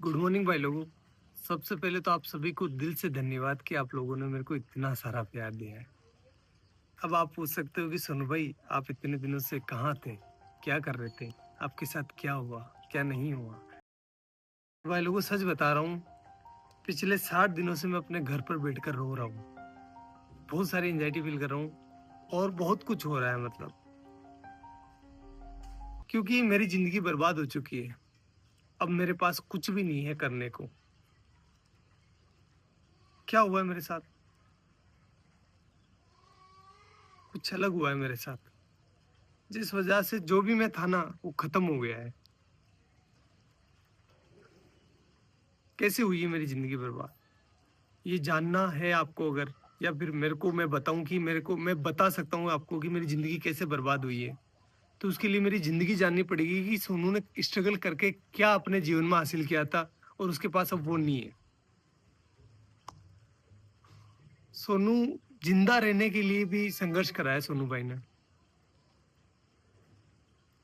Good morning भाई लोगों। सबसे पहले तो आप सभी को दिल से धन्यवाद कि आप लोगों ने मेरे को इतना सारा प्यार दिया है। अब आप पूछ सकते हो कि सोनू भाई आप इतने दिनों से कहाँ थे, क्या कर रहे थे, आपके साथ क्या हुआ क्या नहीं हुआ। भाई लोगों सच बता रहा हूँ, पिछले 60 दिनों से मैं अपने घर पर बैठकर रो रहा हूँ। बहुत सारी एंजाइटी फील कर रहा हूँ और बहुत कुछ हो रहा है, मतलब क्योंकि मेरी जिंदगी बर्बाद हो चुकी है। अब मेरे पास कुछ भी नहीं है करने को। क्या हुआ है मेरे साथ, कुछ अलग हुआ है मेरे साथ, जिस वजह से जो भी मैं था ना वो खत्म हो गया है। कैसे हुई है मेरी जिंदगी बर्बाद, ये जानना है आपको अगर, या फिर मेरे को मैं बताऊं कि मैं बता सकता हूँ आपको कि मेरी जिंदगी कैसे बर्बाद हुई है, तो उसके लिए मेरी जिंदगी जाननी पड़ेगी कि सोनू ने स्ट्रगल करके क्या अपने जीवन में हासिल किया था और उसके पास अब वो नहीं है। सोनू जिंदा रहने के लिए भी संघर्ष करा है सोनू भाई ने,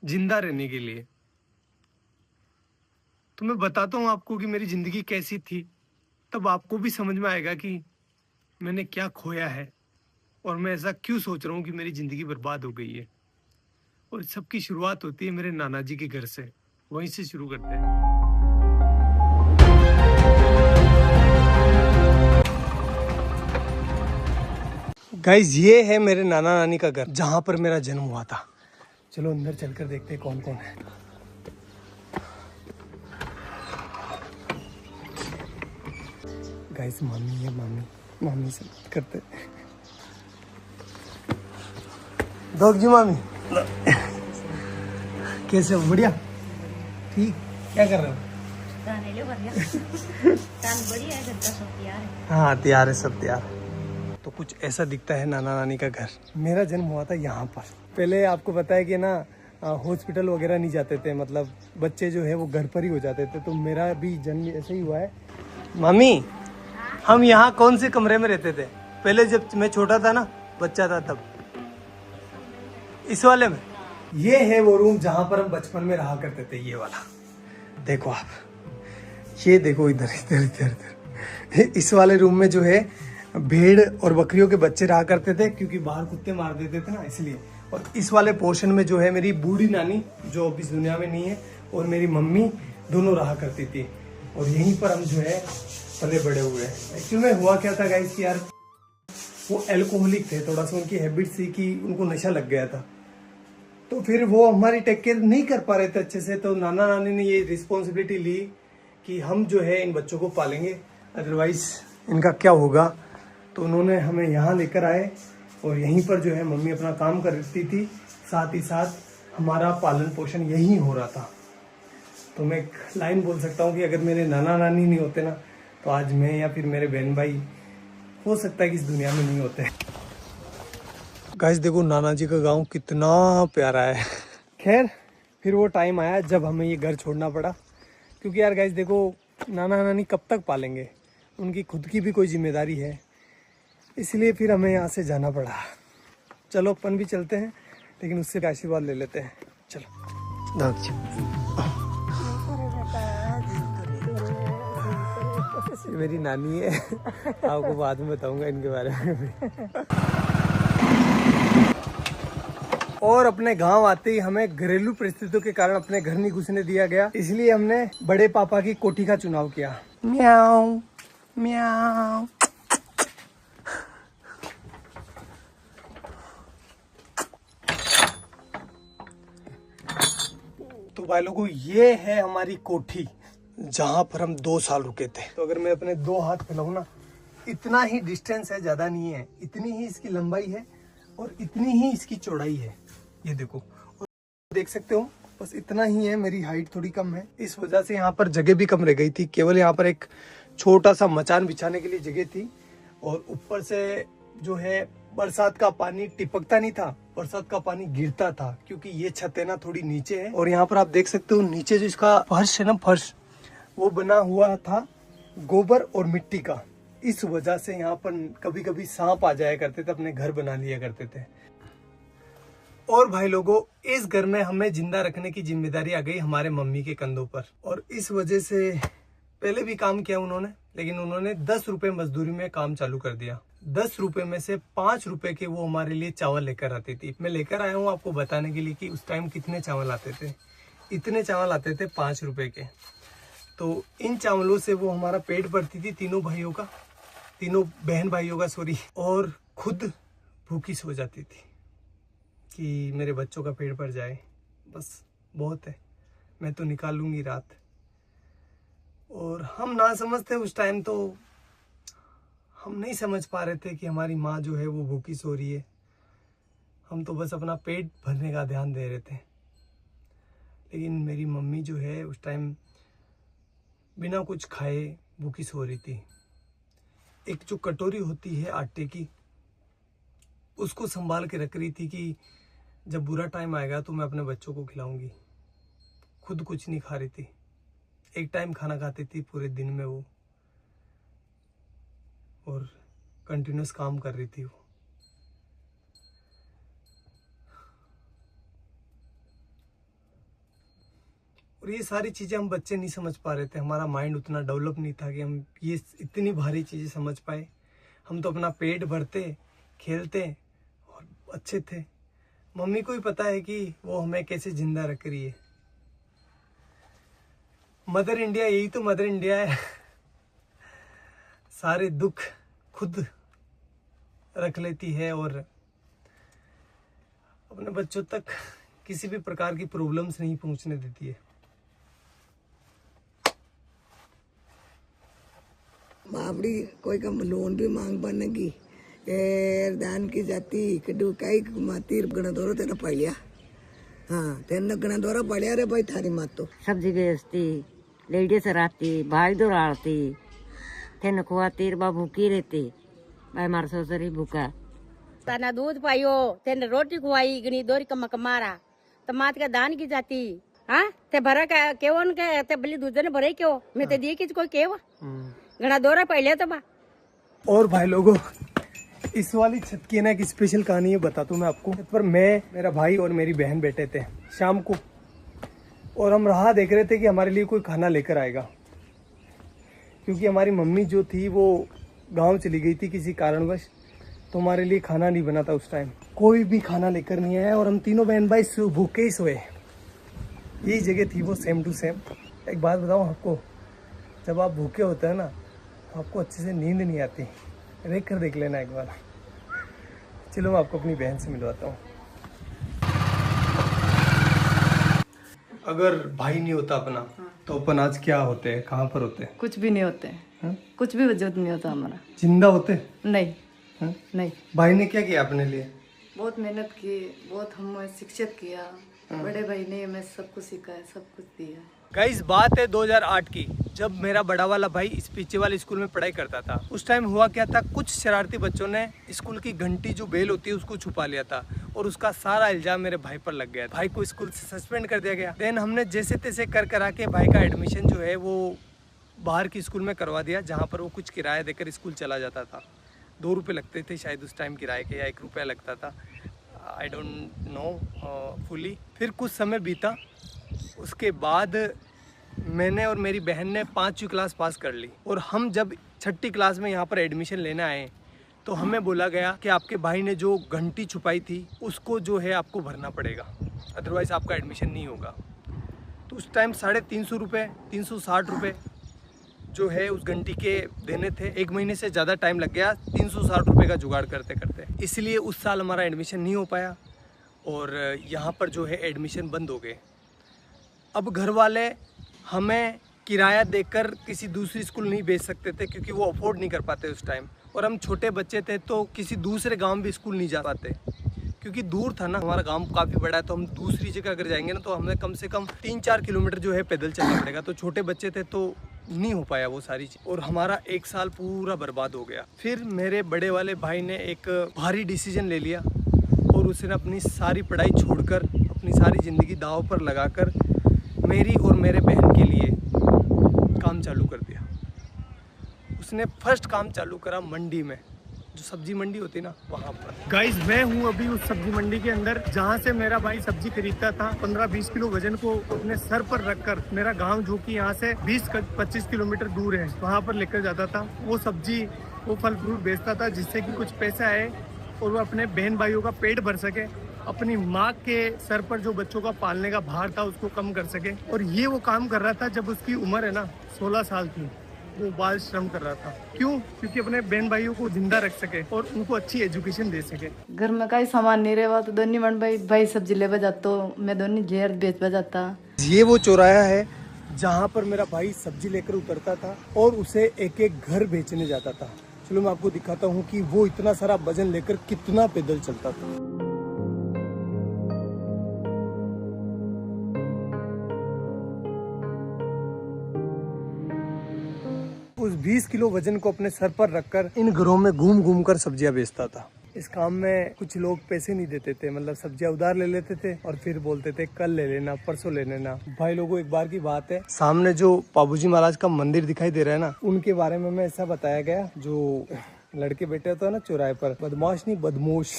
जिंदा रहने के लिए। तो मैं बताता हूँ आपको कि मेरी जिंदगी कैसी थी, तब आपको भी समझ में आएगा कि मैंने क्या खोया है और मैं ऐसा क्यों सोच रहा हूँ कि मेरी जिंदगी बर्बाद हो गई है। और सबकी शुरुआत होती है मेरे नाना जी के घर से, वहीं से शुरू करते हैं। गाइज ये है मेरे नाना नानी का घर, जहां पर मेरा जन्म हुआ था। चलो अंदर चलकर देखते हैं कौन कौन है। गाइस मामी है, मामी से बात करते हैं। दोग जी मामी कैसे हो? बढ़िया, ठीक। क्या कर रहे हो? हाँ तैयार है, सब तैयार है। तो कुछ ऐसा दिखता है नाना नानी का घर। मेरा जन्म हुआ था यहाँ पर। पहले आपको पता है कि ना हॉस्पिटल वगैरह नहीं जाते थे, मतलब बच्चे जो है वो घर पर ही हो जाते थे। तो मेरा भी जन्म ऐसे ही हुआ है। मामी हम यहाँ कौन से कमरे में रहते थे पहले, जब मैं छोटा था ना, बच्चा था तब? इस वाले में। ये है वो रूम जहाँ पर हम बचपन में रहा करते थे, ये वाला। देखो आप, ये देखो इधर इधर इधर इधर। इस वाले रूम में जो है भेड़ और बकरियों के बच्चे रहा करते थे, क्योंकि बाहर कुत्ते मार देते थे ना, इसलिए। और इस वाले पोर्शन में जो है मेरी बूढ़ी नानी, जो अब इस दुनिया में नहीं है, और मेरी मम्मी दोनों रहा करती थी। और यहीं पर हम जो है पले बड़े हुए हैं। एक्चुअली में हुआ क्या था गाइस कि यार वो एल्कोहलिक थे, थोड़ा सा उनकी हैबिट थी कि उनको नशा लग गया था। तो फिर वो हमारी टेक केयर नहीं कर पा रहे थे अच्छे से। तो नाना नानी ने ये रिस्पॉन्सिबिलिटी ली कि हम जो है इन बच्चों को पालेंगे, अदरवाइज इनका क्या होगा। तो उन्होंने हमें यहाँ लेकर आए और यहीं पर जो है मम्मी अपना काम करती थी, साथ ही साथ हमारा पालन पोषण यहीं हो रहा था। तो मैं एक लाइन बोल सकता हूँ कि अगर मेरे नाना नानी नहीं होते ना, तो आज मैं या फिर मेरे बहन भाई हो सकता है कि इस दुनिया में नहीं होते। गाइस देखो नाना जी का गांव कितना प्यारा है। खैर फिर वो टाइम आया जब हमें ये घर छोड़ना पड़ा, क्योंकि यार गाइस देखो नाना नानी कब तक पालेंगे, उनकी खुद की भी कोई जिम्मेदारी है, इसलिए फिर हमें यहाँ से जाना पड़ा। चलो अपन भी चलते हैं, लेकिन उससे आशीर्वाद ले लेते हैं। चलो मेरी नानी है, आपको बाद में बताऊंगा इनके बारे में भी। और अपने गांव आते ही हमें घरेलू परिस्थितियों के कारण अपने घर नहीं घुसने दिया गया, इसलिए हमने बड़े पापा की कोठी का चुनाव किया। म्याऊ म्याऊ। तो भाई लोगों ये है हमारी कोठी, जहां पर हम 2 साल रुके थे। तो अगर मैं अपने 2 हाथ फैलाऊं ना, इतना ही डिस्टेंस है, ज्यादा नहीं है। इतनी ही इसकी लंबाई है और इतनी ही इसकी चौड़ाई है, ये देखो। और देख सकते हो बस इतना ही है। मेरी हाइट थोड़ी कम है, इस वजह से यहाँ पर जगह भी कम रह गई थी। केवल यहाँ पर एक छोटा सा मचान बिछाने के लिए जगह थी। और ऊपर से जो है बरसात का पानी टिपकता नहीं था, बरसात का पानी गिरता था, क्योंकि ये छत है ना थोड़ी नीचे है। और यहाँ पर आप देख सकते हो नीचे जो इसका फर्श है ना, फर्श वो बना हुआ था गोबर और मिट्टी का। इस वजह से यहाँ पर कभी कभी सांप आ जाया करते थे, अपने घर बना लिया करते थे। और भाई लोगों इस घर में हमें जिंदा रखने की जिम्मेदारी आ गई हमारे मम्मी के कंधों पर। और इस वजह से पहले भी काम किया उन्होंने, लेकिन उन्होंने 10 रुपए मजदूरी में काम चालू कर दिया। 10 रुपए में से 5 रुपए के वो हमारे लिए चावल लेकर आती थी। मैं लेकर आया हूँ आपको बताने के लिए कि उस टाइम कितने चावल आते थे। इतने चावल आते थे 5 रुपए के। तो इन चावलों से वो हमारा पेट भरती थी, तीनों बहन भाइयों का सॉरी, और खुद भूखी सो जाती थी कि मेरे बच्चों का पेट भर जाए, बस बहुत है, मैं तो निकाल लूंगी रात। और हम ना समझते उस टाइम, तो हम नहीं समझ पा रहे थे कि हमारी माँ जो है वो भूखी सो रही है। हम तो बस अपना पेट भरने का ध्यान दे रहे थे। लेकिन मेरी मम्मी जो है उस टाइम बिना कुछ खाए भूखी सो रही थी। एक जो कटोरी होती है आटे की, उसको संभाल के रख रही थी कि जब बुरा टाइम आएगा तो मैं अपने बच्चों को खिलाऊंगी। खुद कुछ नहीं खा रही थी, एक टाइम खाना खाती थी पूरे दिन में वो, और कंटिन्यूस काम कर रही थी वो। और ये सारी चीजें हम बच्चे नहीं समझ पा रहे थे, हमारा माइंड उतना डेवलप नहीं था कि हम ये इतनी भारी चीजें समझ पाए। हम तो अपना पेट भरते, खेलते और अच्छे थे। मम्मी को ही पता है कि वो हमें कैसे जिंदा रख रही है। मदर इंडिया, यही तो मदर इंडिया है। सारे दुख खुद रख लेती है और अपने बच्चों तक किसी भी प्रकार की प्रॉब्लम्स नहीं पहुंचने देती है। बाबड़ी कोई का लोन भी मांग बनेगी दान की जाती कड़ू कई माती गणा दौरा तेरा पड़िया। हाँ तेना गणा दौरा पड़िया रे भाई थारी मात तो सब्जी बेचती, लेडीज रहती, भाई दौड़ाती, तेन खुआती, बा भूखी रहती, भाई मार ससुरी भूखा। तना दूध पाइयो, तेन रोटी खुआई, गणी दोरी कमा कमारा, तो मात का दान की जाती। हाँ ते भरा का केवन के ते बली दूध ने भरे क्यों, मैं ते दिए किस कोई केवा गणा दौरा पहले तो बा। और भाई लोगों, इस वाली छत की ना एक स्पेशल कहानी है, बताता हूँ मैं आपको। छत पर मैं, मेरा भाई और मेरी बहन बैठे थे शाम को, और हम राह देख रहे थे कि हमारे लिए कोई खाना लेकर आएगा, क्योंकि हमारी मम्मी जो थी वो गांव चली गई थी किसी कारणवश, तो हमारे लिए खाना नहीं बना था उस टाइम। कोई भी खाना लेकर नहीं आया और हम तीनों बहन भाई भूखे ही सोए। यही जगह थी वो, सेम टू सेम। एक बात बताऊँ आपको, जब आप भूखे होते हैं ना तो आपको अच्छे से नींद नहीं आती। देख लेना एक बार। चलो मैं आपको अपनी बहन से मिलवाता हूँ। अगर भाई नहीं होता अपना तो अपन आज क्या होते हैं, कहाँ पर होते हैं? कुछ भी नहीं होते हैं, कुछ भी वजूद नहीं होता हमारा। जिंदा होते? नहीं हा? नहीं। भाई ने क्या किया अपने लिए? बहुत मेहनत की, बहुत हमें शिक्षित किया। बड़े भाई ने हमें सब कुछ सिखाया, सब कुछ दिया। गाइस बात है 2008 की, जब मेरा बड़ा वाला भाई इस पीछे वाले स्कूल में पढ़ाई करता था। उस टाइम हुआ क्या था, कुछ शरारती बच्चों ने स्कूल की घंटी जो बेल होती है उसको छुपा लिया था, और उसका सारा इल्जाम मेरे भाई पर लग गया। भाई को स्कूल से सस्पेंड कर दिया गया। देन हमने जैसे तैसे कर करा के भाई का एडमिशन जो है वो बाहर की स्कूल में करवा दिया, जहाँ पर वो कुछ किराया देकर स्कूल चला जाता था। 2 रुपये लगते थे शायद उस टाइम किराए के, या 1 रुपया लगता था, आई डोंट नो फुली। फिर कुछ समय बीता, उसके बाद मैंने और मेरी बहन ने 5वीं क्लास पास कर ली, और हम जब 6ठी क्लास में यहाँ पर एडमिशन लेने आए तो हमें बोला गया कि आपके भाई ने जो घंटी छुपाई थी उसको जो है आपको भरना पड़ेगा, अदरवाइज़ आपका एडमिशन नहीं होगा। तो उस टाइम 350 रुपये, 360 रुपये जो है उस घंटी के देने थे। 1 महीने से ज़्यादा टाइम लग गया 360 रुपये का जुगाड़ करते करते, इसलिए उस साल हमारा एडमिशन नहीं हो पाया और यहाँ पर जो है एडमिशन बंद हो गए। अब घर वाले हमें किराया देकर किसी दूसरी स्कूल नहीं भेज सकते थे, क्योंकि वो अफोर्ड नहीं कर पाते उस टाइम, और हम छोटे बच्चे थे तो किसी दूसरे गांव भी स्कूल नहीं जा पाते, क्योंकि दूर था ना। हमारा गांव काफ़ी बड़ा है, तो हम दूसरी जगह अगर जाएंगे ना तो हमें कम से कम 3-4 किलोमीटर जो है पैदल चलना पड़ेगा। तो छोटे बच्चे थे तो नहीं हो पाया वो सारी चीज़, और हमारा 1 साल पूरा बर्बाद हो गया। फिर मेरे बड़े वाले भाई ने एक भारी डिसीजन ले लिया, और उसने अपनी सारी पढ़ाई छोड़कर, अपनी सारी ज़िंदगी दांव पर लगाकर मेरी और मेरे बहन के लिए काम चालू कर दिया। उसने फर्स्ट काम चालू करा मंडी में। जो सब्जी मंडी होती है ना वहाँ पर। गाइस मैं हूँ अभी उस सब्जी मंडी के अंदर जहाँ से मेरा भाई सब्जी खरीदता था। 15-20 किलो वजन को अपने सर पर रखकर मेरा गांव जो कि यहाँ से 20-25 किलोमीटर दूर है वहाँ पर लेकर जाता था। वो सब्जी वो फल फ्रूट बेचता था जिससे कि कुछ पैसा आए और वो अपने बहन भाइयों का पेट भर सके, अपनी माँ के सर पर जो बच्चों का पालने का भार था उसको कम कर सके। और ये वो काम कर रहा था जब उसकी उम्र है ना 16 साल की। वो बाल श्रम कर रहा था। क्यों? क्योंकि अपने बहन भाइयों को जिंदा रख सके और उनको अच्छी एजुकेशन दे सके। घर में कई सामान नहीं रहा तो दोनों मन भाई सब्जी ले जाता, मैं दोनों जेर बेच जाता। ये वो चौराहा है जहाँ पर मेरा भाई सब्जी लेकर उतरता था और उसे एक एक घर बेचने जाता था। चलो मैं आपको दिखाता हूँ कि वो इतना सारा वजन लेकर कितना पैदल चलता था। उस 20 किलो वजन को अपने सर पर रखकर इन घरों में घूम घूम कर सब्जियां बेचता था। इस काम में कुछ लोग पैसे नहीं देते थे, मतलब सब्जियां उधार ले लेते थे और फिर बोलते थे कल ले लेना, परसों ले लेना। भाई लोगों एक बार की बात है, सामने जो पाबूजी महाराज का मंदिर दिखाई दे रहा है ना, उनके बारे में ऐसा बताया गया, जो लड़के बैठे होते हैं ना चौराहे पर, बदमाश नहीं बदमोश,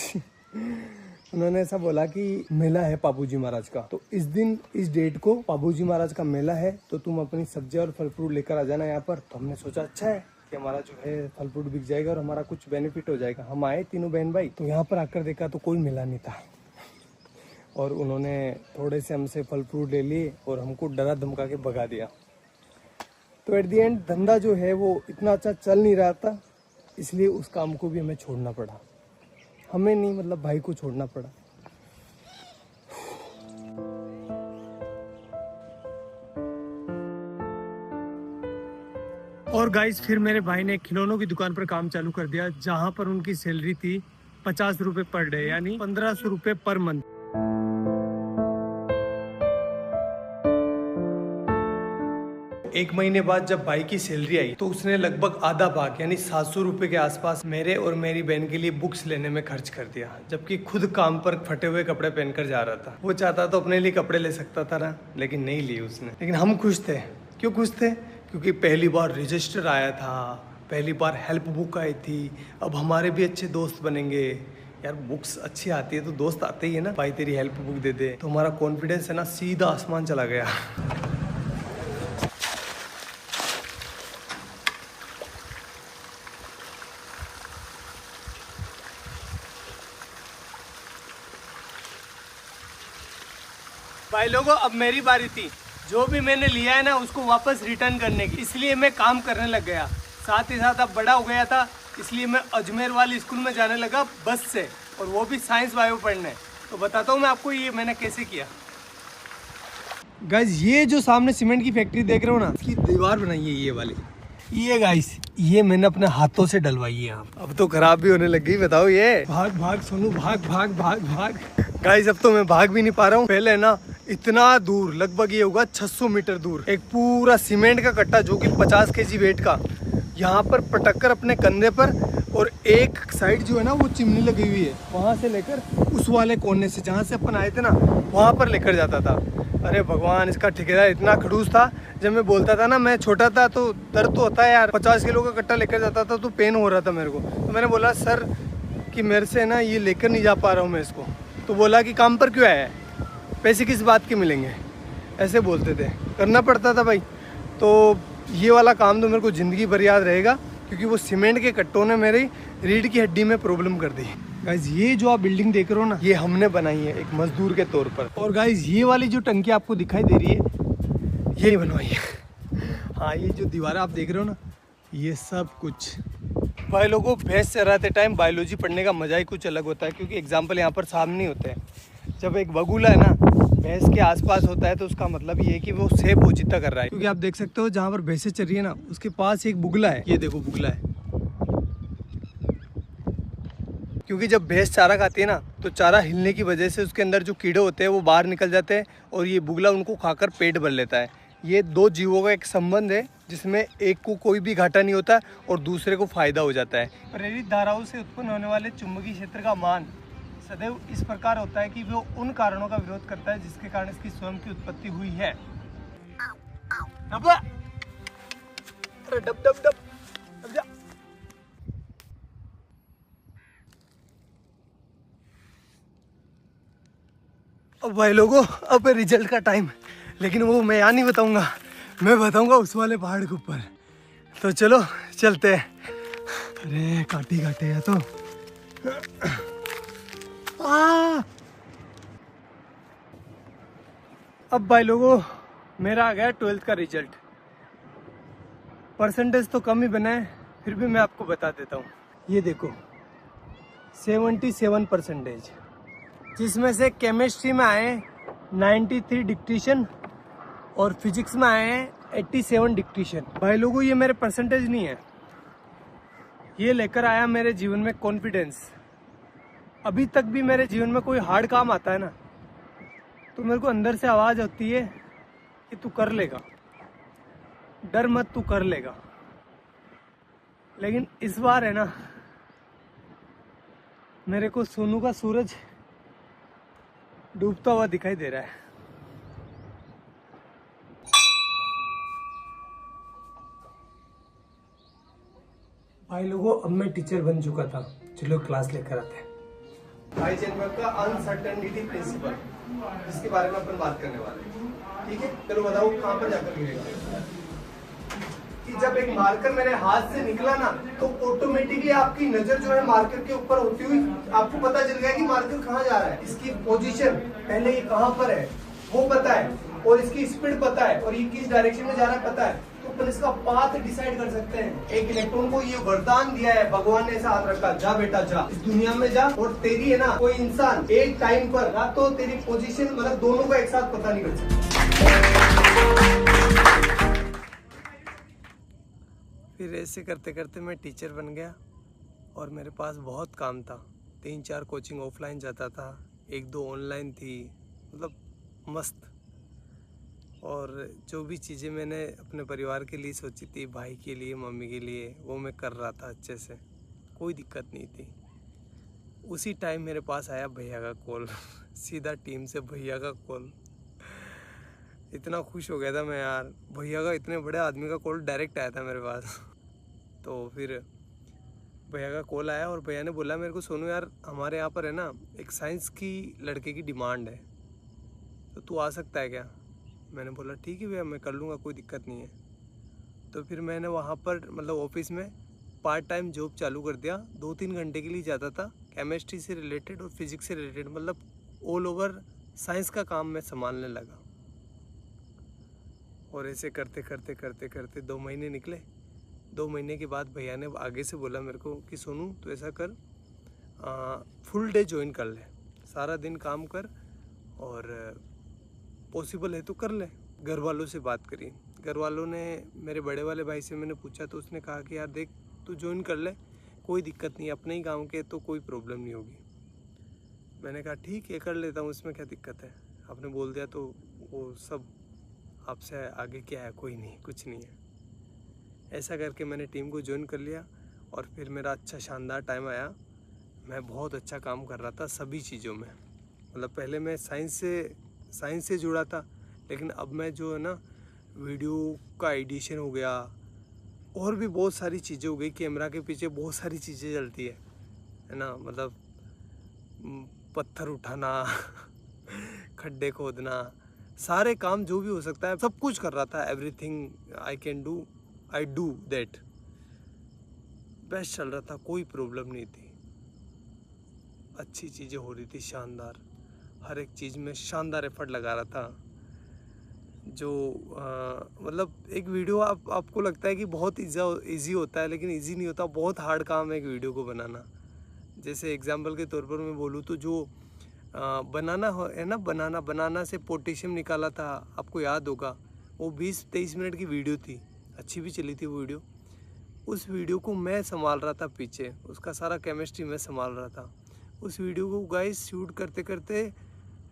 उन्होंने ऐसा बोला कि मेला है पाबूजी महाराज का, तो इस दिन इस डेट को पाबूजी महाराज का मेला है, तो तुम अपनी सब्जियां और फल फ्रूट लेकर आ जाना यहाँ पर। तो हमने सोचा अच्छा है कि हमारा जो है फल फ्रूट बिक जाएगा और हमारा कुछ बेनिफिट हो जाएगा। हम आए तीनों बहन भाई, तो यहाँ पर आकर देखा तो कोई मेला नहीं था और उन्होंने थोड़े से हमसे फल फ्रूट ले लिए और हमको डरा धमका के भगा दिया। तो एट दी एंड धंधा जो है वो इतना अच्छा चल नहीं रहा था, इसलिए उस काम को भी हमें छोड़ना पड़ा। हमें नहीं, मतलब भाई को छोड़ना पड़ा। और गाइस फिर मेरे भाई ने खिलौनों की दुकान पर काम चालू कर दिया, जहां पर उनकी सैलरी थी 50 रुपए पर डे, यानी 1500 रुपए पर मंथ। एक महीने बाद जब भाई की सैलरी आई तो उसने लगभग आधा भाग यानी 700 रुपए के आसपास मेरे और मेरी बहन के लिए बुक्स लेने में खर्च कर दिया, जबकि खुद काम पर फटे हुए कपड़े पहनकर जा रहा था। वो चाहता तो अपने लिए कपड़े ले सकता था ना, लेकिन नहीं लिए उसने। लेकिन हम खुश थे। क्यों खुश थे? क्योंकि पहली बार रजिस्टर आया था, पहली बार हेल्प बुक आई थी, अब हमारे भी अच्छे दोस्त बनेंगे। यार बुक्स अच्छी आती है तो दोस्त आते ही है ना, भाई तेरी हेल्प बुक दे दे, तो हमारा कॉन्फिडेंस है ना सीधा आसमान चला गया। भाई लोगों अब मेरी बारी थी, जो भी मैंने लिया है ना उसको वापस रिटर्न करने की, इसलिए मैं काम करने लग गया। साथ ही साथ अब बड़ा हो गया था, इसलिए मैं अजमेर वाली स्कूल में जाने लगा बस से, और वो भी साइंस बायो पढ़ने। तो बताता हूँ मैं आपको ये मैंने कैसे किया। गाइस ये जो सामने सीमेंट की फैक्ट्री देख रहे हो ना, इसकी दीवार बनाई है ये वाली, ये गाइस ये मैंने अपने हाथों से डलवाई है। अब तो खराब भी होने लग गई, बताओ ये। भाग भाग सोनू भाग भाग भाग भाग। गाइस अब तो मैं भाग भी नहीं पा रहा हूँ। पहले ना इतना दूर, लगभग ये होगा 600 मीटर दूर, एक पूरा सीमेंट का कट्टा जो कि 50 kg वेट का, यहाँ पर पटक कर अपने कंधे पर, और एक साइड जो है ना वो चिमनी लगी हुई है, वहाँ से लेकर उस वाले कोने से जहाँ से अपन आए थे ना वहाँ पर लेकर जाता था। अरे भगवान, इसका ठेकेदार इतना खड़ूस था। जब मैं बोलता था ना, मैं छोटा था तो दर्द तो होता है यार, 50 किलो का कट्टा लेकर जाता था तो पेन हो रहा था मेरे को। तो मैंने बोला सर कि मेरे से ना ये लेकर नहीं जा पा रहा हूँ मैं इसको। तो बोला कि काम पर क्यों आया है, पैसे किस बात के मिलेंगे, ऐसे बोलते थे। करना पड़ता था भाई। तो ये वाला काम तो मेरे को ज़िंदगी भर याद रहेगा, क्योंकि वो सीमेंट के कट्टों ने मेरी रीढ़ की हड्डी में प्रॉब्लम कर दी। गाइज ये जो आप बिल्डिंग देख रहे हो ना, ये हमने बनाई है एक मजदूर के तौर पर। और गाइज ये वाली जो टंकी आपको दिखाई दे रही है, ये नहीं बनवाई है। हाँ, ये जो दीवार आप देख रहे हो ना, ये सब कुछ। भाई लोगों, भैंस चराते टाइम बायोलॉजी पढ़ने का मजा ही कुछ अलग होता है, क्योंकि एग्जाम्पल यहाँ पर सामने होते हैं। जब एक बगुला है ना भैंस के आसपास होता है तो उसका मतलब ये है कि वो सेब पोजीता कर रहा है। क्योंकि आप देख सकते हो जहाँ पर भैंसें चल रही है ना, उसके पास एक बुगला है। ये देखो बुगला है। क्योंकि जब भैंस चारा खाती है ना, तो चारा हिलने की वजह से उसके अंदर जो कीड़े होते हैं वो बाहर निकल जाते हैं, और ये बुगला उनको खाकर पेट भर लेता है। ये दो जीवों का एक संबंध है, जिसमें एक को कोई भी घाटा नहीं होता और दूसरे को फायदा हो जाता है। प्रेरित धाराओं से उत्पन्न होने वाले चुंबकीय क्षेत्र का मान सदैव इस प्रकार होता है कि वो उन कारणों का विरोध करता है जिसके कारण इसकी स्वयं की उत्पत्ति हुई है। अरे डब डब डब, डब जा। अब भाई लोगों, अब रिजल्ट का टाइम, लेकिन वो मैं यहाँ नहीं बताऊंगा, मैं बताऊंगा उस वाले पहाड़ के ऊपर। तो चलो चलते हैं। अरे काटे काटे है तो अब भाई लोगों, मेरा आ गया 12th का रिजल्ट। परसेंटेज तो कम ही बना है, फिर भी मैं आपको बता देता हूँ। ये देखो 77%, जिसमें से केमिस्ट्री में आए 93 डिक्टेशन और फिजिक्स में आए हैं 87 डिक्टेशन। भाई लोगों, ये मेरे परसेंटेज नहीं है, ये लेकर आया मेरे जीवन में कॉन्फिडेंस। अभी तक भी मेरे जीवन में कोई हार्ड काम आता है ना, तो मेरे को अंदर से आवाज़ होती है कि तू कर लेगा, डर मत, तू कर लेगा। लेकिन इस बार है ना, मेरे को सोनू का सूरज डूबता हुआ दिखाई दे रहा है। भाई लोगों, अब मैं टीचर बन चुका था, चलो क्लास लेकर आते हैं। हाइजेनबर्ग का अनसर्टेनिटी प्रिंसिपल, जिसके बारे में अपन बात करने वाले हैं। ठीक है, चलो बताओ कहाँ पर जाकर गिरेगा। कि जब एक मार्कर मेरे हाथ से निकला ना, तो ऑटोमेटिकली आपकी नजर जो है मार्कर के ऊपर होती हुई आपको पता चल गया कि मार्कर कहाँ जा रहा है। इसकी पोजीशन पहले ये कहाँ पर है वो पता है, और इसकी स्पीड पता है, और ये किस डायरेक्शन में जा रहा है पता है, तो अपन इसका पाथ डिसाइड कर सकते हैं। एक इलेक्ट्रॉन को ये वरदान दिया है, भगवान ने ऐसा हाथ रखा, जा बेटा जा, इस दुनिया में जा, और तेरी है ना कोई इंसान एक टाइम पर ना तो तेरी पोजीशन मतलब दोनों का एक साथ पता नहीं कर सकता। फिर ऐसे करते करते मैं टीचर बन गया, और मेरे पास बहुत काम था। 3-4 कोचिंग ऑफलाइन जाता था, 1-2 ऑनलाइन थी, मतलब मस्त। और जो भी चीज़ें मैंने अपने परिवार के लिए सोची थी, भाई के लिए, मम्मी के लिए, वो मैं कर रहा था अच्छे से, कोई दिक्कत नहीं थी। उसी टाइम मेरे पास आया भैया का कॉल सीधा टीम से भैया का कॉल। इतना खुश हो गया था मैं यार, भैया का, इतने बड़े आदमी का कॉल डायरेक्ट आया था मेरे पास। तो फिर भैया का कॉल आया, और भैया ने बोला मेरे को, सोनू यार हमारे यहाँ पर है ना एक साइंस की लड़के की डिमांड है, तो तू आ सकता है क्या। मैंने बोला ठीक है भैया, मैं कर लूँगा, कोई दिक्कत नहीं है। तो फिर मैंने वहाँ पर मतलब ऑफिस में पार्ट टाइम जॉब चालू कर दिया। 2-3 घंटे के लिए जाता था, केमिस्ट्री से रिलेटेड और फिजिक्स से रिलेटेड, मतलब ऑल ओवर साइंस का काम मैं संभालने लगा। और ऐसे करते करते करते करते 2 महीने निकले। 2 महीने के बाद भैया ने आगे से बोला मेरे को कि सोनू तो ऐसा कर, फुल डे ज्वाइन कर ले, सारा दिन काम कर, और पॉसिबल है तो कर ले। घर वालों से बात करी, घर वालों ने, मेरे बड़े वाले भाई से मैंने पूछा, तो उसने कहा कि यार देख तू ज्वाइन कर ले, कोई दिक्कत नहीं, अपने ही गांव के तो कोई प्रॉब्लम नहीं होगी। मैंने कहा ठीक है कर लेता हूँ, उसमें क्या दिक्कत है, आपने बोल दिया तो वो सब आपसे आगे क्या है, कोई नहीं, कुछ नहीं है। ऐसा करके मैंने टीम को ज्वाइन कर लिया, और फिर मेरा अच्छा शानदार टाइम आया। मैं बहुत अच्छा काम कर रहा था सभी चीज़ों में, मतलब पहले मैं साइंस से जुड़ा था, लेकिन अब मैं जो है ना वीडियो का एडिशन हो गया, और भी बहुत सारी चीज़ें हो गई। कैमरा के पीछे बहुत सारी चीज़ें चलती है ना, मतलब पत्थर उठाना खड्डे खोदना, सारे काम जो भी हो सकता है सब कुछ कर रहा था। Everything I can do, I do that. Best चल रहा था, कोई प्रॉब्लम नहीं थी, अच्छी चीज़ें हो रही थी, शानदार, हर एक चीज़ में शानदार एफर्ट लगा रहा था। जो मतलब एक वीडियो आपको लगता है कि बहुत इजी होता है, लेकिन इजी नहीं होता, बहुत हार्ड काम है एक वीडियो को बनाना। जैसे एग्जांपल के तौर पर मैं बोलूँ तो जो बनाना है ना, बनाना से पोटेशियम निकाला था, आपको याद होगा, वो 20-23 मिनट की वीडियो थी, अच्छी भी चली थी वो वीडियो। उस वीडियो को मैं संभाल रहा था पीछे, उसका सारा केमिस्ट्री मैं संभाल रहा था। उस वीडियो को गाइस शूट करते करते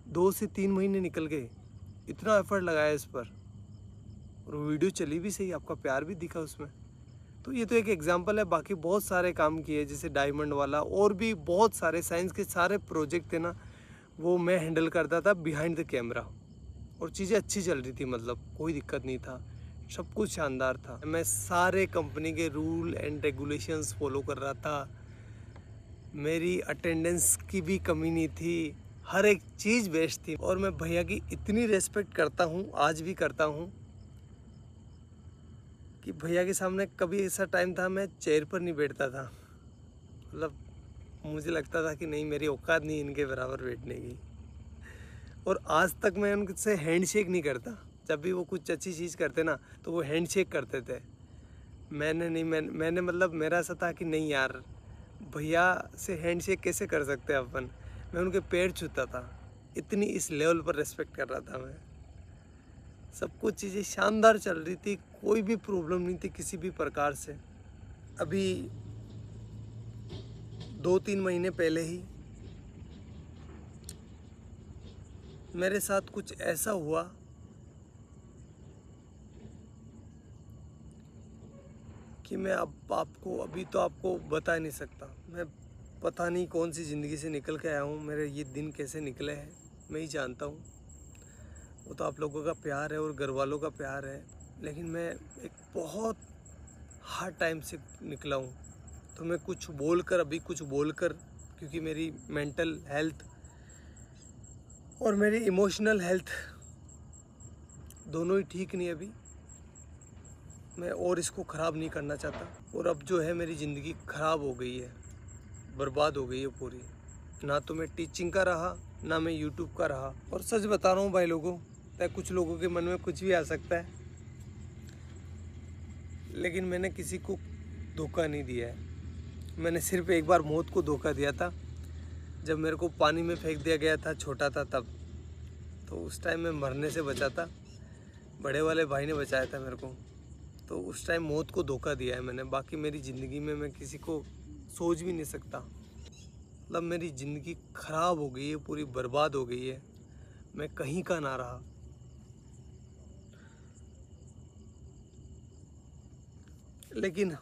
2 से 3 महीने निकल गए, इतना एफर्ट लगाया इस पर, और वो वीडियो चली भी सही, आपका प्यार भी दिखा उसमें। तो ये तो एक एग्जांपल है, बाकी बहुत सारे काम किए, जैसे डायमंड वाला, और भी बहुत सारे साइंस के सारे प्रोजेक्ट थे ना, वो मैं हैंडल करता था बिहाइंड द कैमरा, और चीज़ें अच्छी चल रही थी, मतलब कोई दिक्कत नहीं था, सब कुछ शानदार था। मैं सारे कंपनी के रूल एंड रेगुलेशंस फॉलो कर रहा था, मेरी अटेंडेंस की भी कमी नहीं थी, हर एक चीज़ बेस्ट थी। और मैं भैया की इतनी रेस्पेक्ट करता हूँ, आज भी करता हूँ, कि भैया के सामने कभी ऐसा टाइम था मैं चेयर पर नहीं बैठता था। मतलब मुझे लगता था कि नहीं, मेरी औकात नहीं इनके बराबर बैठने की। और आज तक मैं उनसे हैंडशेक नहीं करता। जब भी वो कुछ अच्छी चीज़ करते ना तो वो हैंडशेक करते थे। मैंने मतलब मेरा ऐसा था कि नहीं यार, भैया से हैंडशेक कैसे कर सकते हैं अपन। मैं उनके पैर छूता था, इतनी इस लेवल पर रेस्पेक्ट कर रहा था मैं। सब कुछ चीज़ें शानदार चल रही थी, कोई भी प्रॉब्लम नहीं थी किसी भी प्रकार से। अभी 2-3 महीने पहले ही मेरे साथ कुछ ऐसा हुआ कि मैं अब आपको बता नहीं सकता। मैं पता नहीं कौन सी ज़िंदगी से निकल के आया हूँ, मेरे ये दिन कैसे निकले हैं मैं ही जानता हूँ। वो तो आप लोगों का प्यार है और घर वालों का प्यार है, लेकिन मैं एक बहुत हार्ड टाइम से निकला हूँ। तो मैं कुछ बोलकर क्योंकि मेरी मेंटल हेल्थ और मेरी इमोशनल हेल्थ दोनों ही ठीक नहीं अभी। मैं और इसको ख़राब नहीं करना चाहता। और अब जो है मेरी ज़िंदगी ख़राब हो गई है, बर्बाद हो गई है पूरी। ना तो मैं टीचिंग का रहा, ना मैं यूट्यूब का रहा। और सच बता रहा हूँ भाई लोगों, कुछ लोगों के मन में कुछ भी आ सकता है, लेकिन मैंने किसी को धोखा नहीं दिया है। मैंने सिर्फ एक बार मौत को धोखा दिया था, जब मेरे को पानी में फेंक दिया गया था, छोटा था तब। तो उस टाइम मैं मरने से बचा था, बड़े वाले भाई ने बचाया था मेरे को। तो उस टाइम मौत को धोखा दिया है मैंने। बाकी मेरी ज़िंदगी में मैं किसी को सोच भी नहीं सकता। मतलब मेरी ज़िंदगी ख़राब हो गई है, पूरी बर्बाद हो गई है, मैं कहीं का ना रहा। लेकिन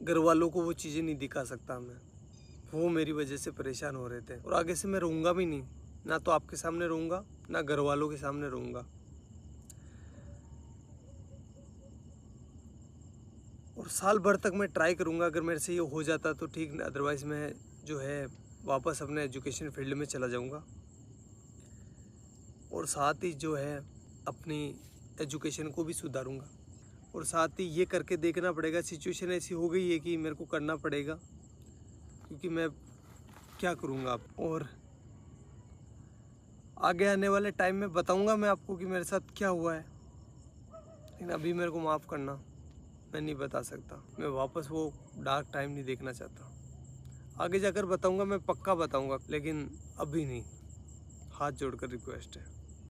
घर वालों को वो चीज़ें नहीं दिखा सकता मैं। वो मेरी वजह से परेशान हो रहे थे, और आगे से मैं रहूँगा भी नहीं। ना तो आपके सामने रहूँगा, ना घर वालों के सामने रहूँगा। और साल भर तक मैं ट्राई करूँगा, अगर मेरे से ये हो जाता तो ठीक, अदरवाइज़ मैं जो है वापस अपने एजुकेशन फील्ड में चला जाऊँगा। और साथ ही जो है अपनी एजुकेशन को भी सुधारूँगा। और साथ ही ये करके देखना पड़ेगा, सिचुएशन ऐसी हो गई है कि मेरे को करना पड़ेगा, क्योंकि मैं क्या करूँगा अब। और आगे आने वाले टाइम में बताऊँगा मैं आपको कि मेरे साथ क्या हुआ है, लेकिन अभी मेरे को माफ़ करना, मैं नहीं बता सकता। मैं वापस वो डार्क टाइम नहीं देखना चाहता। आगे जाकर बताऊँगा, मैं पक्का बताऊँगा, लेकिन अभी नहीं। हाथ जोड़कर रिक्वेस्ट है।